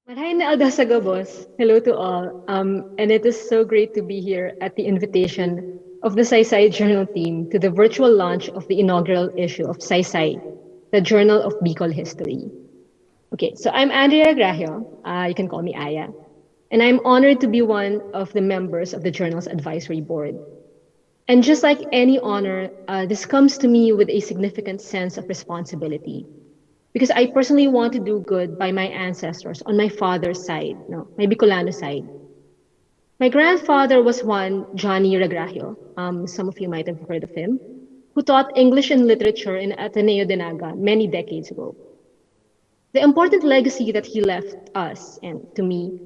Maray na Edessa boss. Hello to all. And it is so great to be here at the invitation of the Saysay Journal team to the virtual launch of the inaugural issue of Saysay, the Journal of Bicol History. Okay, so I'm Andrea Ragragio. You can call me Aya. And I'm honored to be one of the members of the journal's advisory board. And just like any honor, this comes to me with a significant sense of responsibility because I personally want to do good by my ancestors on my father's side, no, my Bicolano side. My grandfather was one Johnny Ragragio. Some of you might have heard of him, who taught English and literature in Ateneo de Naga many decades ago. The important legacy that he left us and to me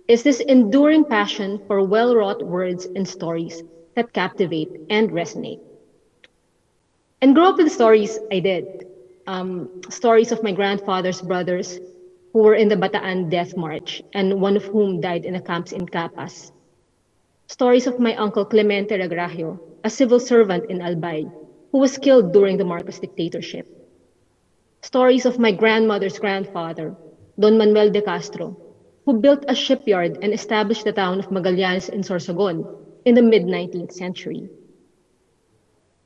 is this enduring passion for well-wrought words and stories that captivate and resonate. And grow up with stories I did. Stories of my grandfather's brothers who were in the Bataan Death March, and one of whom died in the camps in Capas. Stories of my uncle Clemente Ragragio, a civil servant in Albay, who was killed during the Marcos dictatorship. Stories of my grandmother's grandfather, Don Manuel de Castro, who built a shipyard and established the town of Magallanes in Sorsogon in the mid-19th century.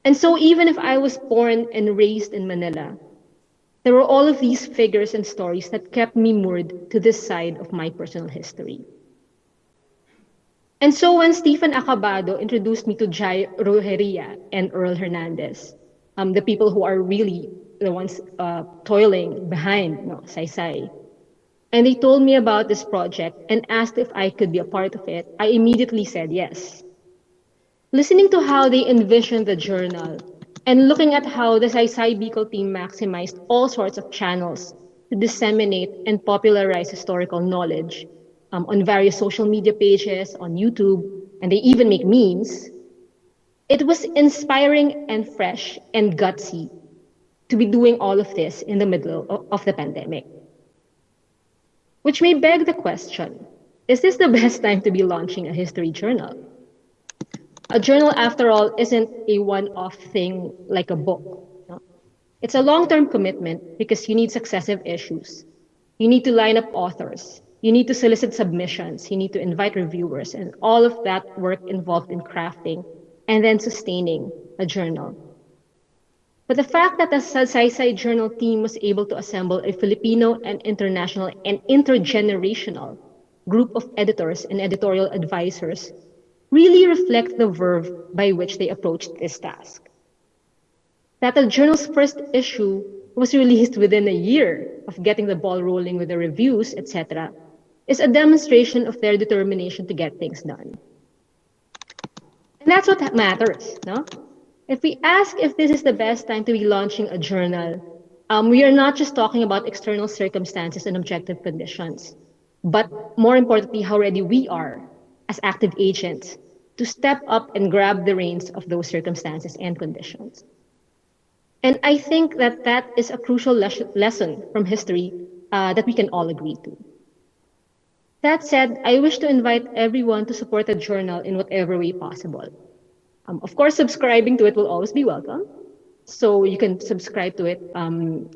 And so even if I was born and raised in Manila, there were all of these figures and stories that kept me moored to this side of my personal history. And so when Stephen Acabado introduced me to Jai Rojeria and Earl Hernandez, the people who are really the ones toiling behind Saysay, and they told me about this project and asked if I could be a part of it, I immediately said yes. Listening to how they envisioned the journal and looking at how the Saysay Bicol team maximized all sorts of channels to disseminate and popularize historical knowledge on various social media pages, on YouTube, and they even make memes, it was inspiring and fresh and gutsy to be doing all of this in the middle of the pandemic. Which may beg the question, is this the best time to be launching a history journal? A journal, after all, isn't a one-off thing like a book. No? It's a long-term commitment because you need successive issues. You need to line up authors. You need to solicit submissions. You need to invite reviewers and all of that work involved in crafting and then sustaining a journal. But the fact that the Saysay Journal team was able to assemble a Filipino and international and intergenerational group of editors and editorial advisors really reflect the verve by which they approached this task. That the journal's first issue was released within a year of getting the ball rolling with the reviews, etc., is a demonstration of their determination to get things done. And that's what matters, no? If we ask if this is the best time to be launching a journal, we are not just talking about external circumstances and objective conditions, but more importantly, how ready we are as active agents to step up and grab the reins of those circumstances and conditions. And I think that that is a crucial lesson from history that we can all agree to. That said, I wish to invite everyone to support the journal in whatever way possible. Of course, subscribing to it will always be welcome. So you can subscribe to it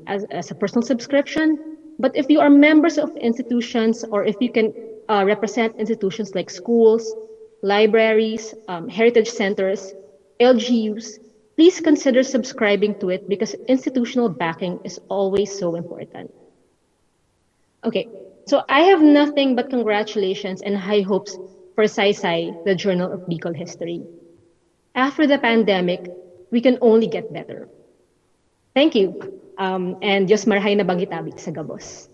as a personal subscription. But if you are members of institutions or if you can represent institutions like schools, libraries, heritage centers, LGUs, please consider subscribing to it because institutional backing is always so important. Okay, so I have nothing but congratulations and high hopes for Saysay, the Journal of Bicol History. After the pandemic, we can only get better. Thank you. And Diyos marhay na banggitabit sa gabos.